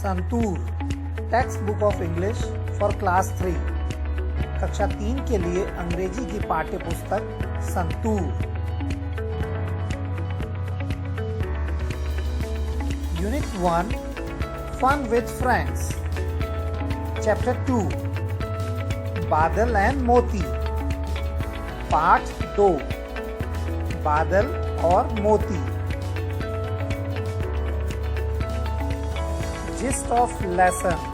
Santoor text book of English for class 3 कक्षा 3 के लिए अंग्रेजी की पाठ्य पुस्तक Santoor. Unit 1 fun with friends. Chapter 2 Badal and मोती। पार्ट 2 बादल और मोती। Gist of lesson.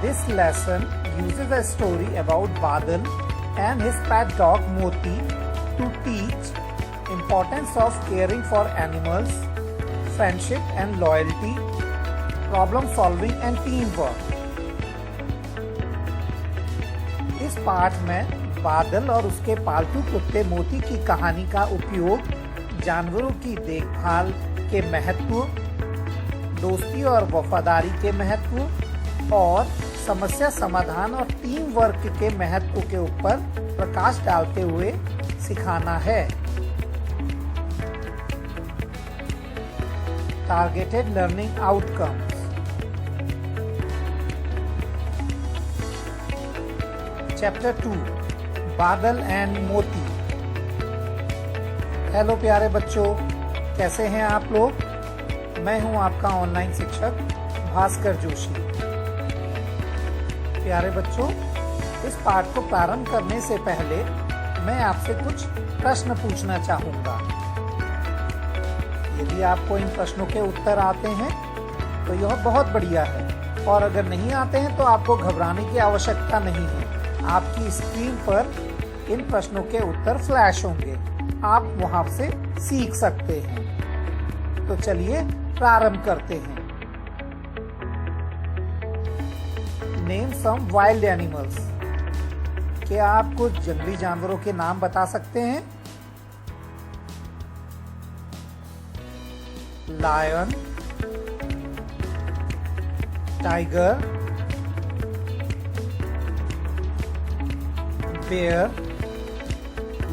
This lesson uses a story about Badal and his pet dog Moti to teach importance of caring for animals, friendship and loyalty, problem solving and teamwork. इस पाठ में बादल और उसके पालतू कुत्ते मोती की कहानी का उपयोग जानवरों की देखभाल के महत्व, दोस्ती और वफादारी के महत्व और समस्या समाधान और टीम वर्क के महत्व के ऊपर प्रकाश डालते हुए सिखाना है। Targeted learning outcomes. Chapter 2 Badal and मोती। हेलो प्यारे बच्चों, कैसे हैं आप लोग? मैं हूं आपका ऑनलाइन शिक्षक भास्कर जोशी। प्यारे बच्चों, इस पाठ को प्रारंभ करने से पहले मैं आपसे कुछ प्रश्न पूछना चाहूंगा। यदि आपको इन प्रश्नों के उत्तर आते हैं तो यह बहुत बढ़िया है, और अगर नहीं आते हैं तो आपको घबराने की आवश्यकता नहीं है। आपकी स्क्रीन पर इन प्रश्नों के उत्तर फ्लैश होंगे, आप वहां से सीख सकते हैं। तो चलिए प्रारंभ करते हैं। Name some wild animals. क्या आप कुछ जंगली जानवरों के नाम बता सकते हैं? लायन, टाइगर, बेयर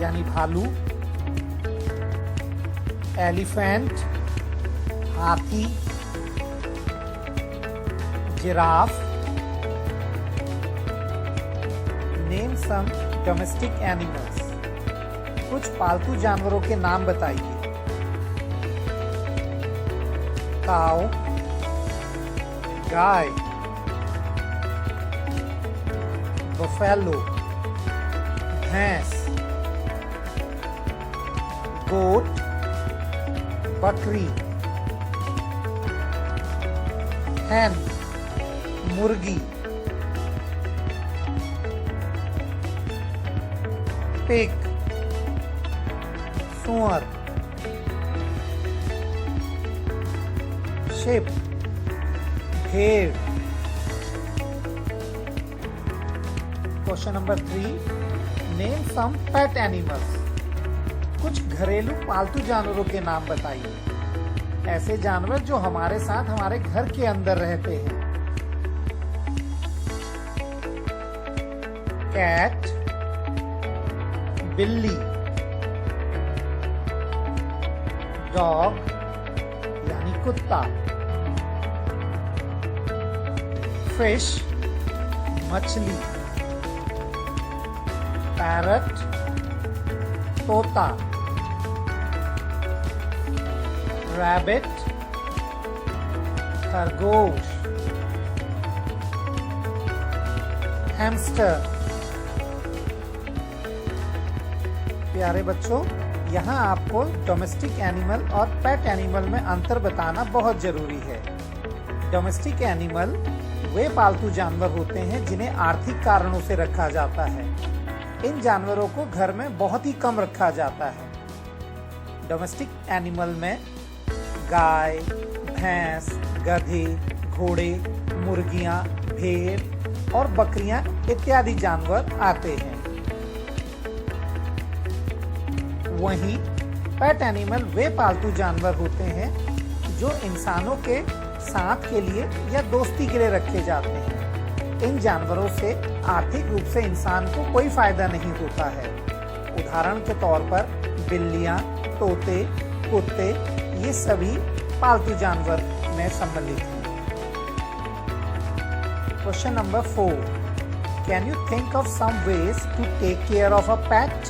यानी भालू, एलिफेंट हाथी, giraffe. Name some domestic animals. कुछ पालतू जानवरों के नाम बताइए। काऊ, गाय, बफेलो भैंस, गोट, बकरी, हैन मुर्गी, पिग सुअर, शिप भेड़। Question number 3 name some pet animals. कुछ घरेलू पालतू जानवरों के नाम बताइए। ऐसे जानवर जो हमारे साथ हमारे घर के अंदर रहते हैं। कैट बिल्ली, डॉग यानी कुत्ता, फिश मछली, पैरट तोता, रैबिट खरगोश, हैमस्टर। प्यारे बच्चों, यहाँ आपको डोमेस्टिक एनिमल और पेट एनिमल में अंतर बताना बहुत जरूरी है। डोमेस्टिक एनिमल वे पालतू जानवर होते हैं जिन्हें आर्थिक कारणों से रखा जाता है। इन जानवरों को घर में बहुत ही कम रखा जाता है। डोमेस्टिक एनिमल में गाय, भैंस, गधे, घोड़े, मुर्गियां, भेड़ और बकरियां इत्यादि जानवर आते हैं। वहीं पेट एनिमल वे पालतू जानवर होते हैं जो इंसानों के साथ के लिए या दोस्ती के लिए रखे जाते हैं। इन जानवरों से आर्थिक रूप से इंसान को कोई फायदा नहीं होता है। उदाहरण के तौर पर बिल्लियां, तोते, कुत्ते ये सभी पालतू जानवर में सम्मिलित हैं। Question number 4. Can you think of some ways to take care of a pet?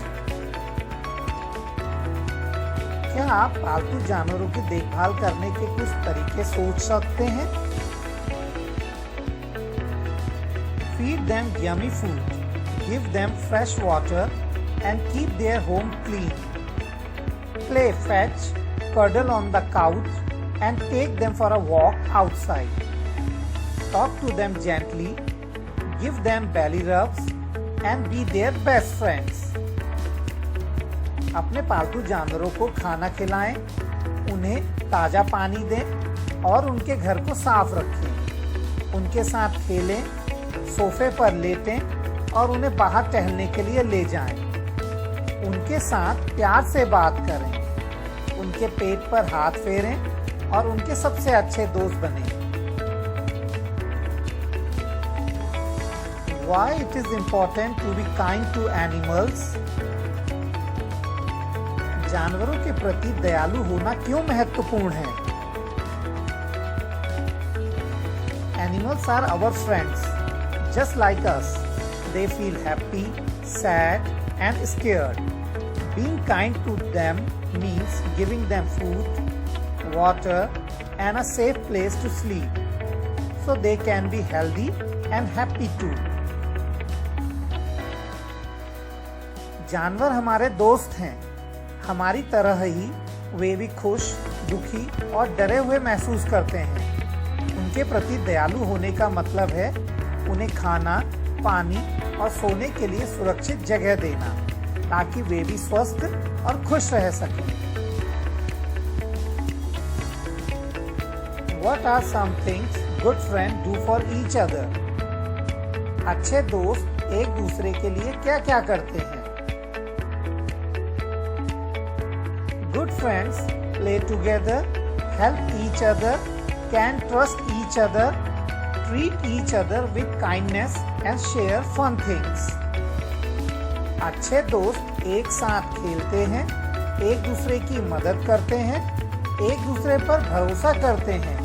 क्या आप पालतू जानवरों की देखभाल करने के कुछ तरीके सोच सकते हैं? Feed them yummy food, give them fresh water, and keep their home clean. Play fetch, cuddle on the couch, and take them for a walk outside. Talk to them gently, give them belly rubs, and be their best friends. अपने पालतू जानवरों को खाना खिलाएं, उन्हें ताज़ा पानी दें और उनके घर को साफ रखें। उनके साथ खेलें, सोफे पर लेटें और उन्हें बाहर टहलने के लिए ले जाएं। उनके साथ प्यार से बात करें, उनके पेट पर हाथ फेरें और उनके सबसे अच्छे दोस्त बनें। Why it is important to be kind to animals? जानवरों के प्रति दयालु होना क्यों महत्वपूर्ण है? Animals are our friends, just like us. They feel happy, sad, and scared. Being kind to them means giving them food, water, and a safe place to sleep, so they can be healthy and happy too. जानवर हमारे दोस्त हैं। हमारी तरह ही वे भी खुश, दुखी और डरे हुए महसूस करते हैं। उनके प्रति दयालु होने का मतलब है उन्हें खाना, पानी और सोने के लिए सुरक्षित जगह देना, ताकि वे भी स्वस्थ और खुश रह सकें। What are some things good friends do for each other? अच्छे दोस्त एक दूसरे के लिए क्या क्या करते हैं? Good friends play together, help each other, can trust each other, treat each other with kindness and share fun things. अच्छे दोस्त एक साथ खेलते हैं, एक दूसरे की मदद करते हैं, एक दूसरे पर भरोसा करते हैं,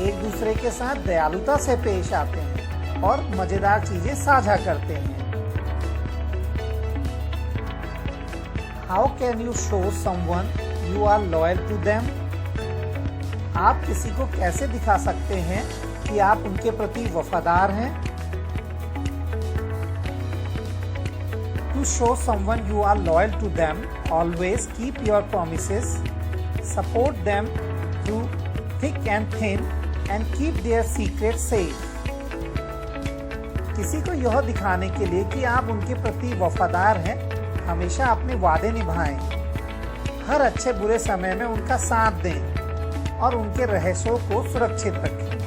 एक दूसरे के साथ दयालुता से पेश आते हैं और मजेदार चीजें साझा करते हैं। How can you show someone you are loyal to them? आप किसी को कैसे दिखा सकते हैं कि आप उनके प्रति वफादार हैं? To show someone you are loyal to them, always keep your promises, support them through thick and thin, and keep their secrets safe. किसी को यह दिखाने के लिए कि आप उनके प्रति वफादार हैं, हमेशा अपने वादे निभाएं, हर अच्छे बुरे समय में उनका साथ दें और उनके रहस्यों को सुरक्षित रखें।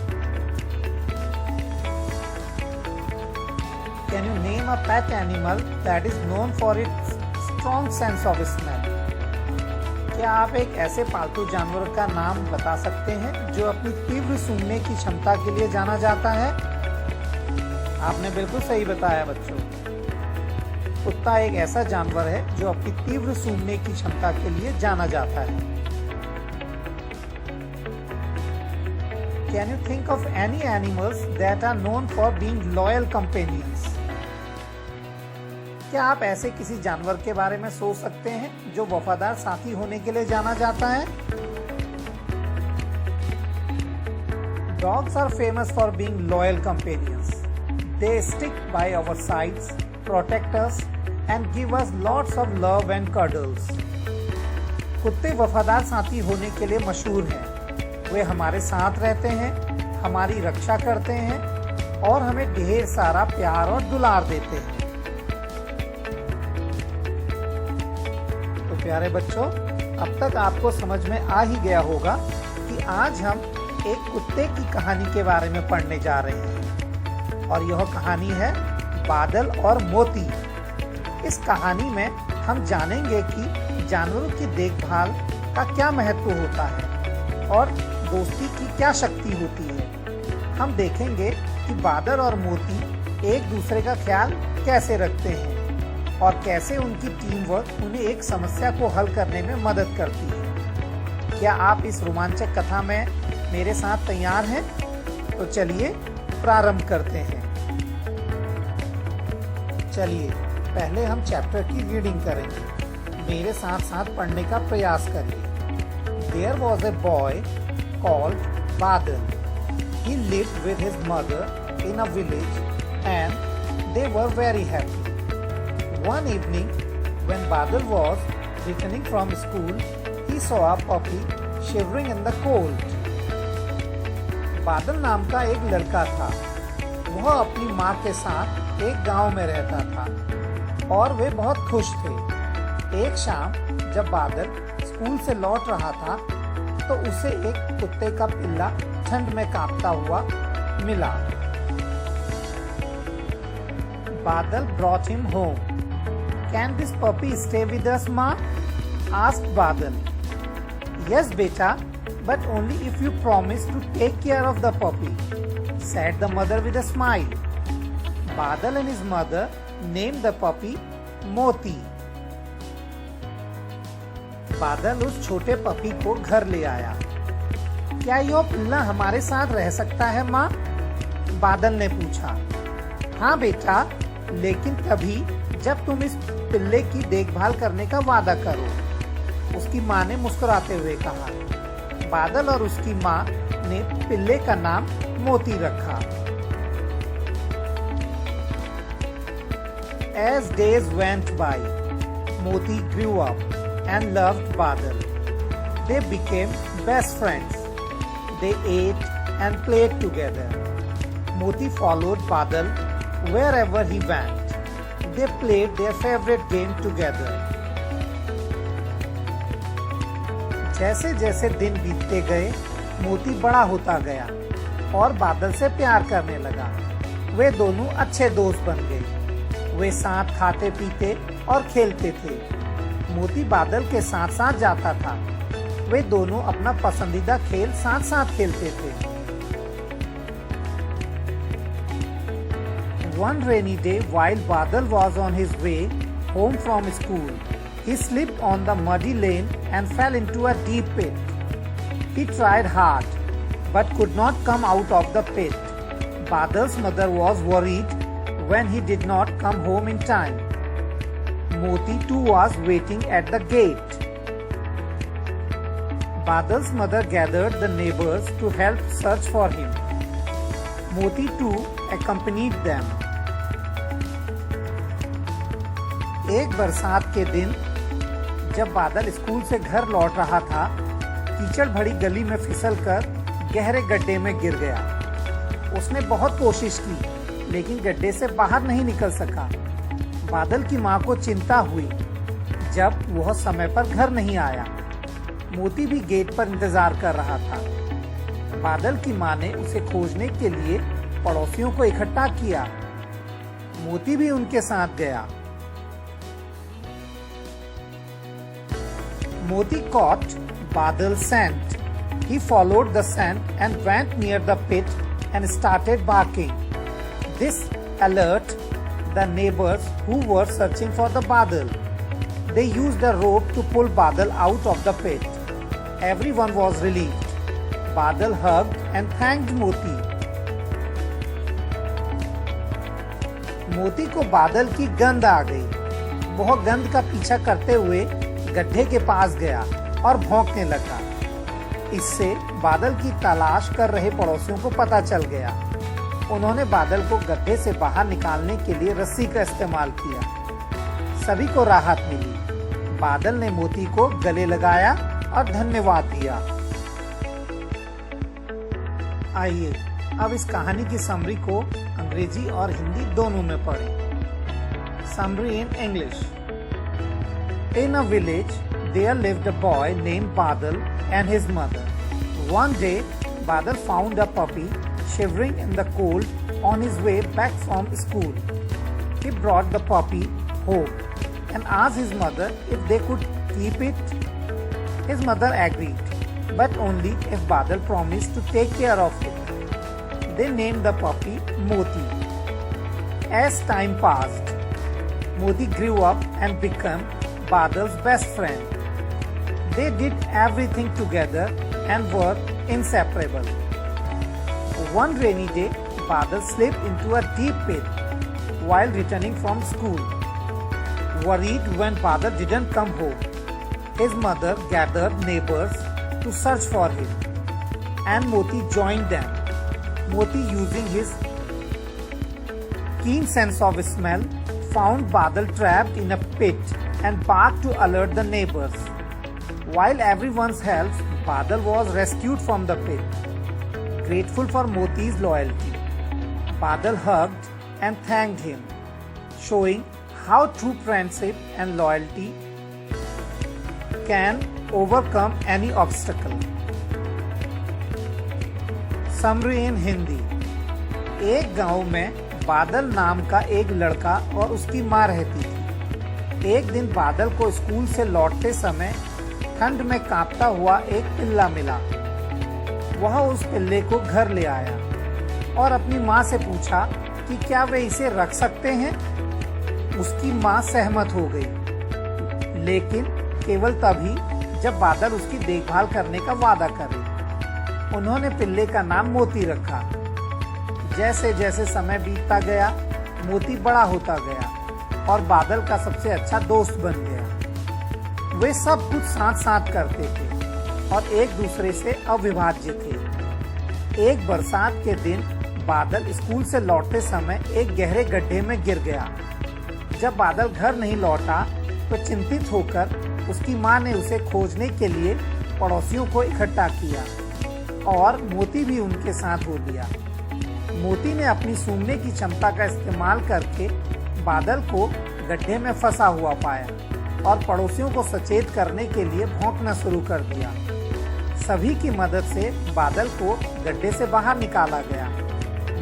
Can you name a pet animal that is known for its strong sense of smell? क्या आप एक ऐसे पालतू जानवर का नाम बता सकते हैं जो अपनी तीव्र सूंघने की क्षमता के लिए जाना जाता है? आपने बिल्कुल सही बताया बच्चों। कुत्ता एक ऐसा जानवर है जो अपनी तीव्र सूंघने की क्षमता के लिए जाना जाता है। Can you think of any animals that are known for being loyal companions? क्या आप ऐसे किसी जानवर के बारे में सोच सकते हैं जो वफादार साथी होने के लिए जाना जाता है? Dogs are famous for being loyal companions. They stick by our sides, protect us, and give us lots of love and cuddles. कुत्ते वफादार साथी होने के लिए मशहूर हैं। वे हमारे साथ रहते हैं, हमारी रक्षा करते हैं और हमें ढेर सारा प्यार और दुलार देते हैं। तो प्यारे बच्चों, अब तक आपको समझ में आ ही गया होगा कि आज हम एक कुत्ते की कहानी के बारे में पढ़ने जा रहे हैं और यह कहानी है बादल और मोती। इस कहानी में हम जानेंगे कि जानवरों की देखभाल का क्या महत्व होता है और दोस्ती की क्या शक्ति होती है। हम देखेंगे कि बादल और मोती एक दूसरे का ख्याल कैसे रखते हैं और कैसे उनकी टीम वर्क उन्हें एक समस्या को हल करने में मदद करती है। क्या आप इस रोमांचक कथा में मेरे साथ तैयार हैं? तो चलिए प्रारंभ करते हैं। चलिए पहले हम चैप्टर की रीडिंग करेंगे। मेरे साथ साथ पढ़ने का प्रयास करिए। There was a boy called Badal. He lived with his mother in a village and they were very happy. One evening when Badal was returning from school, he saw a puppy shivering in the cold. बादल नाम का एक लड़का था। वह अपनी माँ के साथ एक गांव में रहता था और वे बहुत खुश थे। एक शाम जब बादल स्कूल से लौट रहा था तो उसे एक कुत्ते का पिल्ला ठंड में कांपता हुआ मिला। बादल brought him home. Can this puppy stay with us, Ma? asked Badal. Yes, beta, but only if you promise to take care of the puppy, said the mother with a smile. Badal and his mother named the puppy Moti. बादल उस छोटे puppy को घर ले आया। क्या यह पिल्ला हमारे साथ रह सकता है माँ? बादल ने पूछा। हाँ बेटा, लेकिन तभी जब तुम इस पिल्ले की देखभाल करने का वादा करो, उसकी माँ ने मुस्कुराते हुए कहा। बादल और उसकी माँ ने पिल्ले का नाम मोती रखा। As days went by, Moti grew up and loved Badal. They became best friends. They ate and played together. Moti followed Badal wherever he went. They played their favorite game together. जैसे जैसे दिन बीतते गए, मोती बड़ा होता गया और बादल से प्यार करने लगा। वे दोनों अच्छे दोस्त बन गए। वे साथ खाते पीते और खेलते थे। मोती बादल के साथ साथ जाता था। वे दोनों अपना पसंदीदा खेल साथ साथ खेलते थे। One rainy day, while Badal was on his way home from school, he slipped on the muddy lane and fell into a deep pit. He tried hard, but could not come out of the pit. Badal's mother was worried when he did not come home in time. Moti too was waiting at the gate. Badal's mother gathered the neighbors to help search for him. Moti too accompanied them. एक बरसात के दिन जब बादल school से घर लौट रहा था, कीचड़ भरी गली में फिसलकर गहरे गड्ढे में गिर गया। उसने बहुत कोशिश की, लेकिन गड्ढे से बाहर नहीं निकल सका। बादल की माँ को चिंता हुई जब वह समय पर घर नहीं आया। मोती भी गेट पर इंतजार कर रहा था। बादल की माँ ने उसे खोजने के लिए पड़ोसियों को इकट्ठा किया। मोती भी उनके साथ गया। Moti caught Badal's scent. He followed the scent and went near the pit and started barking. This alerted the neighbors who were searching for the Badal. They used a rope to pull Badal out of the pit. Everyone was relieved. Badal hugged and thanked Moti. मोती को बादल की गंध आ गई। वह गंध का पीछा करते हुए गड्ढे के पास गया और भौंकने लगा। इससे बादल की तलाश कर रहे पड़ोसियों को पता चल गया। उन्होंने बादल को गड्ढे से बाहर निकालने के लिए रस्सी का इस्तेमाल किया। सभी को राहत मिली। बादल ने मोती को गले लगाया और धन्यवाद दिया। आइए अब इस कहानी की समरी को अंग्रेजी और हिंदी दोनों में पढ़ें। Summary in English. In a village, there lived a boy named Badal and his mother. One day, Badal found a puppy shivering in the cold on his way back from school. He brought the puppy home and asked his mother if they could keep it. His mother agreed, but only if Badal promised to take care of it. They named the puppy Moti. As time passed, Moti grew up and became Badal's best friend. They did everything together and were inseparable. One rainy day, Badal slipped into a deep pit while returning from school. Worried when Badal didn't come home, his mother gathered neighbors to search for him, and Moti joined them. Moti, using his keen sense of smell, found Badal trapped in a pit and barked to alert the neighbors. While everyone's help, Badal was rescued from the pit. Grateful for Moti's loyalty, Badal hugged and thanked him, showing how true friendship and loyalty can overcome any obstacle. Summary in Hindi. एक गांव में बादल नाम का एक लड़का और उसकी माँ रहती थी। एक दिन बादल को स्कूल से लौटते समय ठंड में कांपता हुआ एक पिल्ला मिला। वह उस पिल्ले को घर ले आया और अपनी माँ से पूछा कि क्या वे इसे रख सकते हैं। उसकी माँ सहमत हो गई, लेकिन केवल तभी जब बादल उसकी देखभाल करने का वादा करे। उन्होंने पिल्ले का नाम मोती रखा। जैसे जैसे समय बीतता गया, मोती बड़ा होता गया और बादल का सबसे अच्छा दोस्त बन गया। वे सब कुछ साथ साथ करते थे और एक दूसरे से अविभाज्य थे। एक बरसात के दिन बादल स्कूल से लौटते समय एक गहरे गड्ढे में गिर गया। जब बादल घर नहीं लौटा तो चिंतित होकर उसकी माँ ने उसे खोजने के लिए पड़ोसियों को इकट्ठा किया और मोती भी उनके साथ हो लिया। मोती ने अपनी सूंघने की क्षमता का इस्तेमाल करके बादल को गड्ढे में फंसा हुआ पाया और पड़ोसियों को सचेत करने के लिए भौंकना शुरू कर दिया। सभी की मदद से बादल को गड्ढे से बाहर निकाला गया।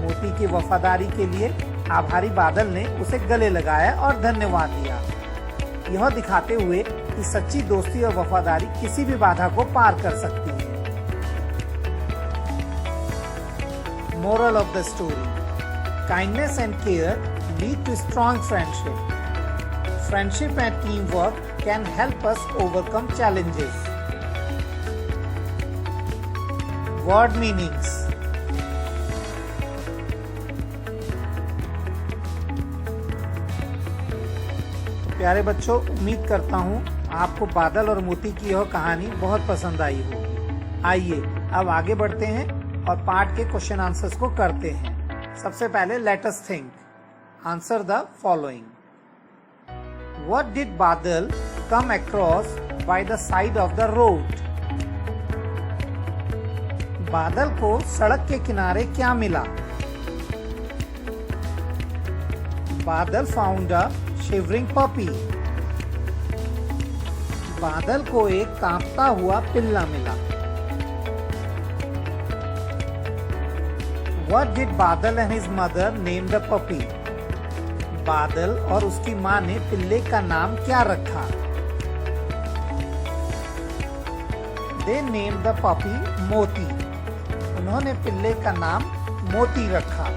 मोती की वफादारी के लिए आभारी बादल ने उसे गले लगाया और धन्यवाद दिया, यह दिखाते हुए कि सच्ची दोस्ती और वफादारी किसी भी बाधा को पार कर सकती है। Moral of the story: kindness and care lead to strong friendship. Friendship and teamwork can help us overcome challenges. Word meanings: प्यारे बच्चों, उम्मीद करता हूँ आपको बादल और मोती की यह कहानी बहुत पसंद आई होगी। आइए अब आगे बढ़ते हैं और पार्ट के क्वेश्चन आंसर्स को करते हैं। सबसे पहले let us think. Answer the following. What did Badal come across by the side of the road? Badal को सड़क के किनारे क्या मिला? बादल फाउंड अ शिवरिंग पपी। बादल को एक कांपता हुआ पिल्ला मिला। What did Badal and his mother name the puppy? बादल और उसकी माँ ने पिल्ले का नाम क्या रखा? They named the puppy मोती। उन्होंने पिल्ले का नाम मोती रखा।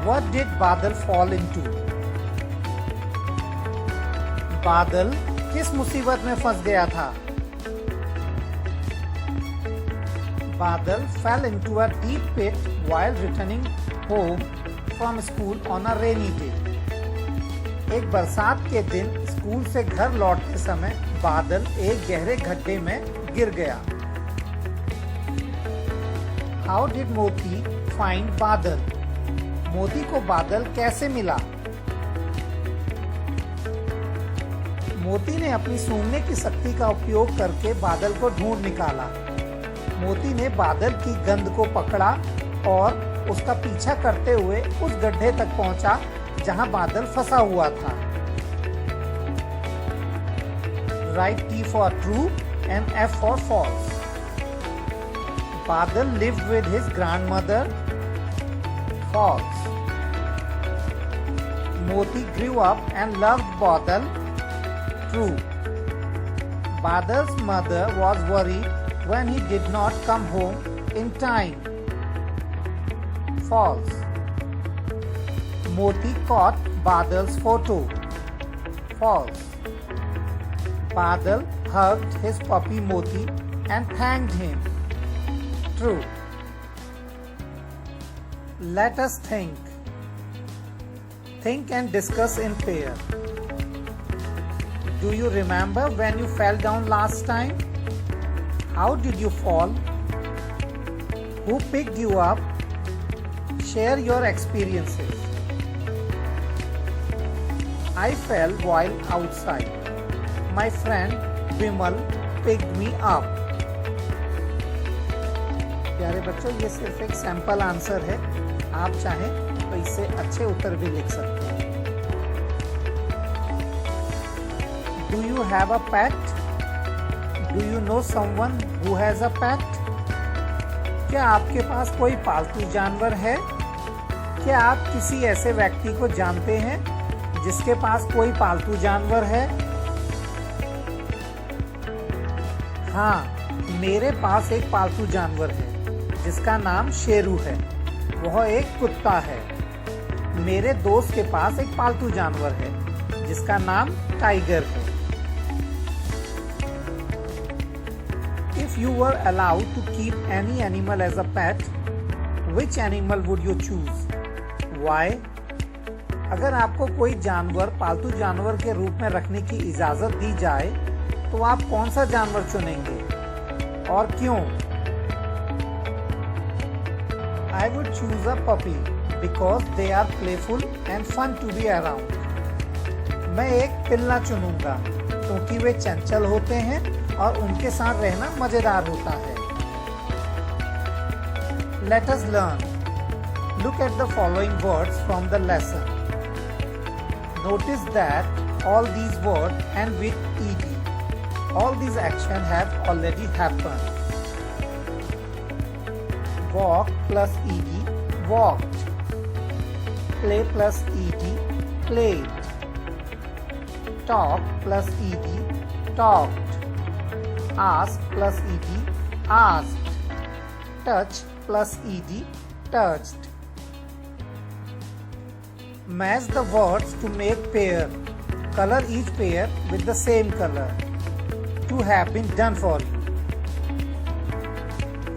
What did Badal fall into? बादल किस मुसीबत में फंस गया था? Badal fell into a deep pit while returning home from school on a rainy day. एक बरसात के दिन स्कूल से घर लौटते समय बादल एक गहरे गड्ढे में गिर गया। How did Moti find Badal? मोती को बादल कैसे मिला? मोती ने अपनी सूंघने की शक्ति का उपयोग करके बादल को ढूंढ निकाला। मोती ने बादल की गंध को पकड़ा और उसका पीछा करते हुए उस गड्ढे तक पहुंचा जहां बादल फंसा हुआ था। Write T for true and F for false. Badal lived with his grandmother. False. Moti grew up and loved Badal. True. Badal's mother was worried when he did not come home in time. False. Moti caught Badal's photo. False. Badal hugged his puppy Moti and thanked him. True. Let us think. Think and discuss in pair. Do you remember when you fell down last time? How did you fall? Who picked you up? Share your experiences. I fell while outside. My friend Vimal picked me up. प्यारे बच्चों, ये सिर्फ एक sample answer है। आप चाहें तो इससे अच्छे उत्तर भी लिख सकते हैं। Do you have a pet? Do you know someone who has a pet? क्या आपके पास कोई पालतू जानवर है? क्या आप किसी ऐसे व्यक्ति को जानते हैं जिसके पास कोई पालतू जानवर है? हाँ, मेरे पास एक पालतू जानवर है जिसका नाम शेरू है। वह एक कुत्ता है। मेरे दोस्त के पास एक पालतू जानवर है जिसका नाम टाइगर है। If you were allowed to keep any animal as a pet, which animal would you choose? Why? अगर आपको कोई जानवर पालतू जानवर के रूप में रखने की इजाजत दी जाए तो आप कौन सा जानवर चुनेंगे और क्यों? I would choose a puppy because they are playful and fun to be around. मैं एक पिल्ला चुनूंगा क्योंकि वे चंचल होते हैं और उनके साथ रहना मजेदार होता है। Let us learn. Look at the following words from the lesson. Notice that all these words end with ed. All these actions have already happened. Walk plus ed, walked. Play plus ed, played. Talk plus ed, talked. Ask plus ed, asked. Touch plus ed, touched. Match the words to make pair. Color each pair with the same color. To have been done for you.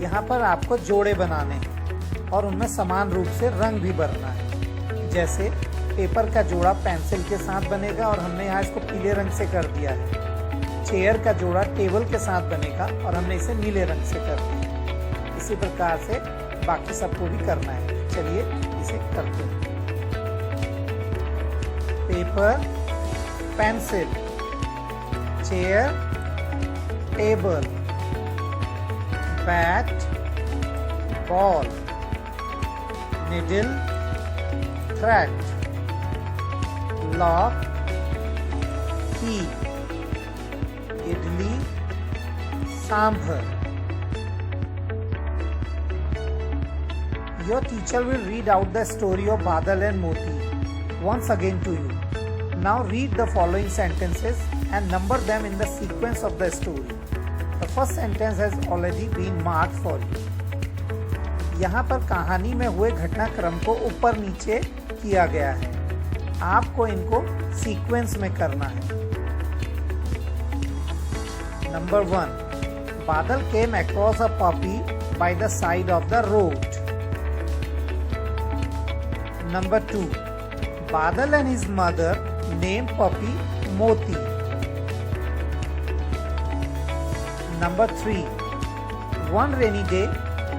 यहाँ पर आपको जोड़े बनाने हैं और उनमें समान रूप से रंग भी भरना है। जैसे पेपर का जोड़ा पेंसिल के साथ बनेगा और हमने यहाँ इसको पीले रंग से कर दिया है। चेयर का जोड़ा टेबल के साथ बनेगा और हमने इसे नीले रंग से कर दिया है। इसी प्रकार से बाकी सबको भी करना है। चलिए इसे करते हैं। Paper, pencil, chair, table, bat, ball, needle, thread, lock, key, idli, sambar. Your teacher will read out the story of Badal and Moti once again to you. Now read the following sentences and number them in the sequence of the story. The first sentence has already been marked for you. यहाँ पर कहानी में हुए घटनाक्रम को ऊपर नीचे किया गया है। आपको इनको सीक्वेंस में करना है। Number 1. Badal came across a puppy by the side of the road. Number 2. Badal and his mother named puppy Moti. Number 3. One rainy day,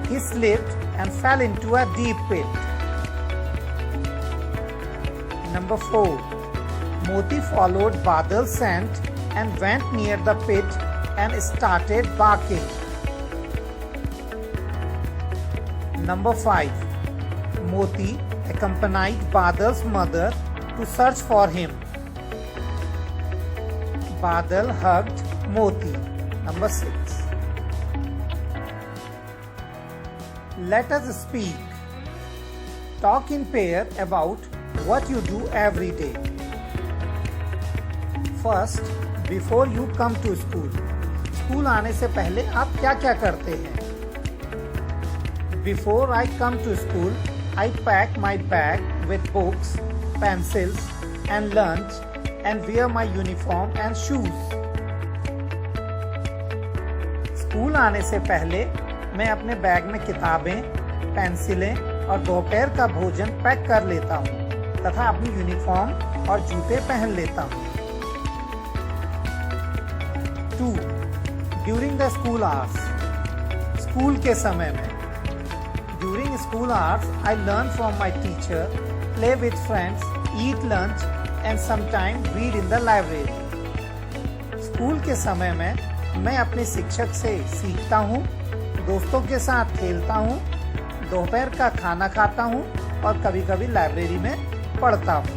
he slipped and fell into a deep pit. Number 4. Moti followed Badal's scent and went near the pit and started barking. Number 5. Moti accompanied Badal's mother to search for him. Badal hugged Moti. Number 6. Let us speak. Talk in pair about what you do every day. First, before you come to school. School आने से पहले आप क्या क्या करते हैं? Before I come to school, I pack my bag with books, pencils, and lunch, and wear my uniform and shoes. School आने से पहले मैं अपने बैग में किताबें, पेंसिलें और दोपहर का भोजन पैक कर लेता हूँ तथा अपनी यूनिफॉर्म और जूते पहन लेता हूँ। 2. During the school hours. School के समय में। During school hours I learn from my teacher, play with friends, eat lunch and sometime read in the library. School के समय में मैं अपने शिक्षक से सीखता हूँ, दोस्तों के साथ खेलता हूँ, दोपहर का खाना खाता हूँ और कभी कभी लाइब्रेरी में पढ़ता हूँ।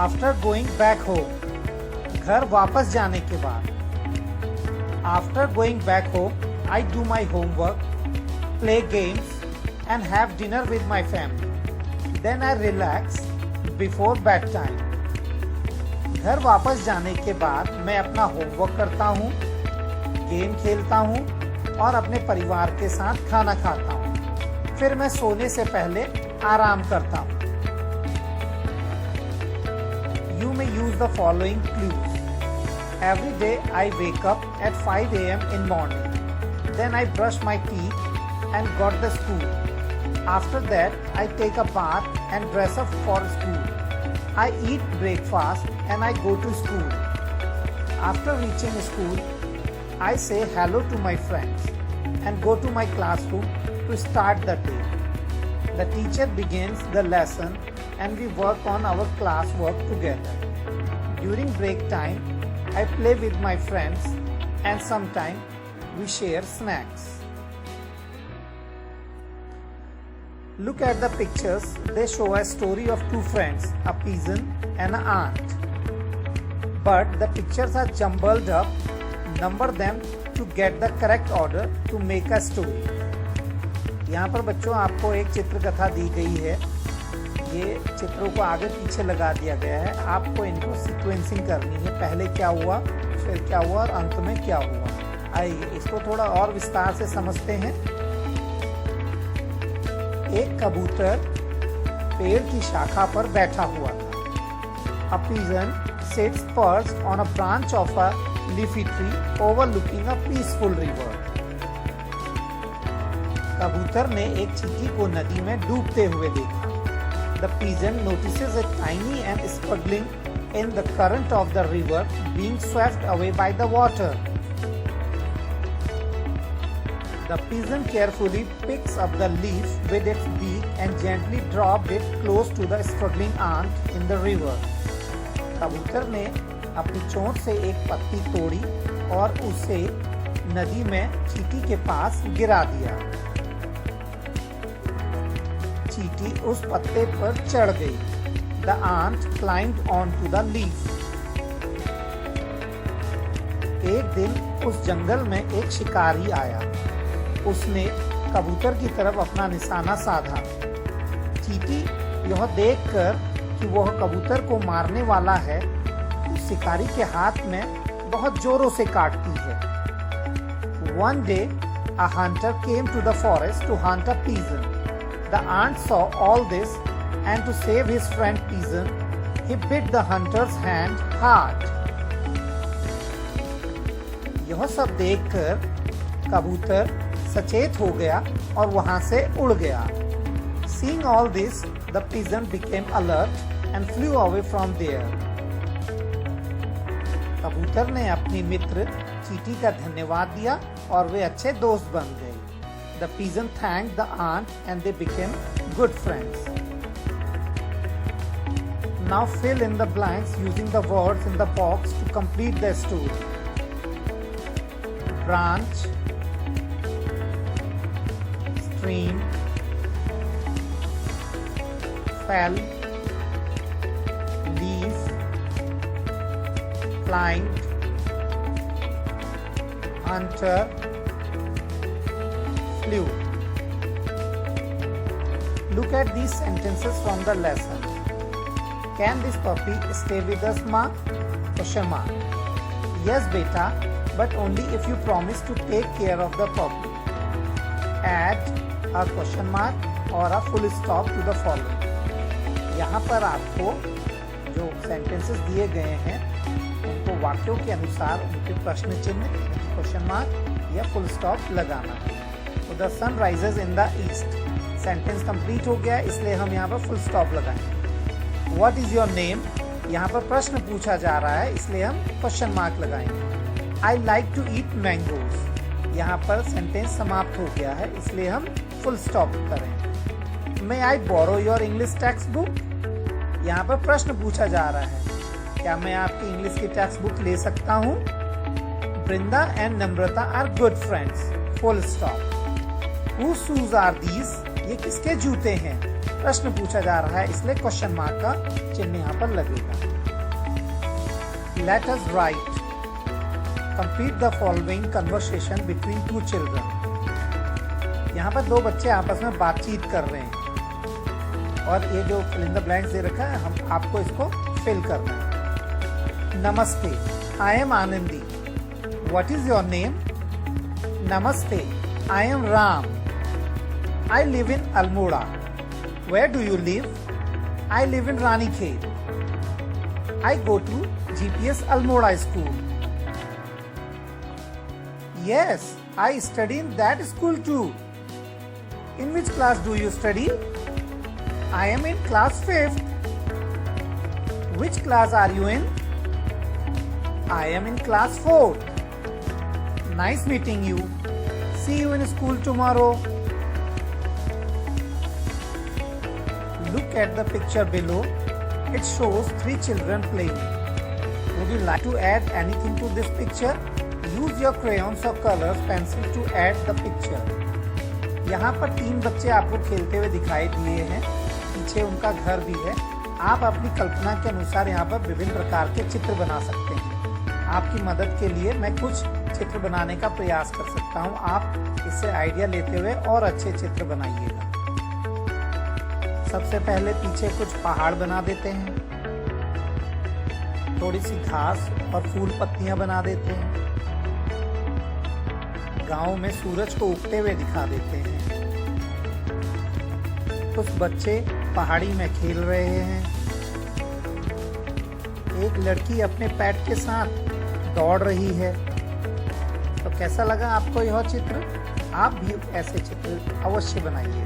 After going back home. घर वापस जाने के बाद। After going back home I do my homework, play games and have dinner with my family. Then I relax before bed time. घर वापस जाने के बाद मैं अपना होमवर्क करता हूँ, गेम खेलता हूँ और अपने परिवार के साथ खाना खाता हूँ। फिर मैं सोने से पहले आराम करता हूँ। You may use the following clues. Every day I wake up at 5 a.m. in morning. Then I brush my teeth and go to the school. After that, I take a bath and dress up for school. I eat breakfast and I go to school. After reaching school, I say hello to my friends and go to my classroom to start the day. The teacher begins the lesson and we work on our classwork together. During break time, I play with my friends and sometimes we share snacks. Look at the pictures. They show a story of two friends, a peasant and an aunt. But the pictures are jumbled up. Number them to get the correct order to make a story. यहाँ पर बच्चों आपको एक चित्र कथा दी गई है। ये चित्रों को आगे पीछे लगा दिया गया है। आपको इनको सीक्वेंसिंग करनी है। पहले क्या हुआ, फिर क्या हुआ और अंत में क्या हुआ। आइए इसको थोड़ा और विस्तार से समझते हैं। एक कबूतर पेड़ की शाखा पर बैठा हुआ था। A pigeon sits perched on a branch of a leafy tree overlooking a peaceful river. कबूतर ने एक चींटी को नदी में डूबते हुए देखा। The pigeon notices a tiny and struggling in the current of the river being swept away by the water. The pigeon carefully picks up the leaf with its beak and gently drops it close to the struggling ant in the river. कबूतर ने अपनी चोंच से एक पत्ती तोड़ी और उसे नदी में चींटी के पास गिरा दिया। चींटी उस पत्ते पर चढ़ गई। The ant climbed onto the leaf. एक दिन उस जंगल में एक शिकारी आया। उसने कबूतर की तरफ अपना निशाना साधा। चींटी यह देखकर कि वह कबूतर को मारने वाला है, उस शिकारी के हाथ में बहुत जोरों से काटती है। One day, a hunter came to the forest to hunt a pigeon. The ant saw all this, and to save his friend pigeon, he bit the hunter's hand hard. यह सब देखकर कबूतर सचेत हो गया और वहां से उड़ गया। Seeing all this, the pigeon became alert and flew away from there. कबूतर ने अपनी मित्र चींटी का धन्यवाद दिया और वे अच्छे दोस्त बन गए। The pigeon thanked the ant and they became good friends. Now fill in the blanks using the words in the box to complete the story. Branch, stream, fell, leaf, climbed, hunter, flew. Look at these sentences from the lesson. Can this puppy stay with us, Ma? Question mark. Yes, beta, but only if you promise to take care of the puppy. Add a question mark or a full stop to the following. यहाँ पर आपको जो sentences दिए गए हैं उनको वाक्यों के अनुसार उनके प्रश्न चिन्ह, क्वेश्चन मार्क या फुल स्टॉप लगाना है। तो the sun rises in the east. Sentence complete हो गया, इसलिए हम यहाँ पर फुल स्टॉप लगाएंगे। व्हाट इज योर नेम, यहाँ पर प्रश्न पूछा जा रहा है, इसलिए हम क्वेश्चन मार्क लगाएंगे। I like to eat mangoes, यहाँ पर सेंटेंस समाप्त हो गया है, इसलिए हम फुल स्टॉप करेंगे। May I borrow your English textbook, यहाँ पर प्रश्न पूछा जा रहा है, क्या मैं आपकी इंग्लिश की टेक्स्ट बुक ले सकता हूँ। Brinda and Namrata are good friends. Full stop. Whose shoes are these? ये किसके जूते हैं? प्रश्न पूछा जा रहा है, इसलिए क्वेश्चन मार्क का चिन्ह यहाँ पर लगेगा। Let us write. Complete the following conversation between two children. यहाँ पर दो बच्चे आपस में बातचीत कर रहे हैं और ये जो fill in the blanks दे रखा है, हम आपको इसको फिल करना है। नमस्ते, I am Anandi. What is your name? Namaste, I am Ram. I live in Almora. Where do you live? I live in Ranikhet. I go to GPS Almora school. Yes, I study in that school too. In which class do you study? I am in class 5th. Which class are you in? I am in class 4th. Nice meeting you. See you in school tomorrow. Look at the picture below. It shows 3 children playing. Would you like to add anything to this picture? Use your crayons or colors pencil to add the picture. यहाँ पर 3 बच्चे आपको खेलते हुए दिखाई दिए हैं, पीछे उनका घर भी है। आप अपनी कल्पना के अनुसार यहाँ पर विभिन्न प्रकार के चित्र बना सकते हैं। आपकी मदद के लिए मैं कुछ चित्र बनाने का प्रयास कर सकता हूँ, आप इससे आइडिया लेते हुए और अच्छे चित्र बनाइएगा। सबसे पहले पीछे कुछ पहाड़ बना देते हैं, थोड़ी सी घास और फूल पत्तियां बना देते हैं, गांव में सूरज को उगते हुए दिखा देते हैं, कुछ बच्चे पहाड़ी में खेल रहे हैं, एक लड़की अपने पेट के साथ दौड़ रही है। तो कैसा लगा आपको यह चित्र? आप भी ऐसे चित्र अवश्य बनाइए।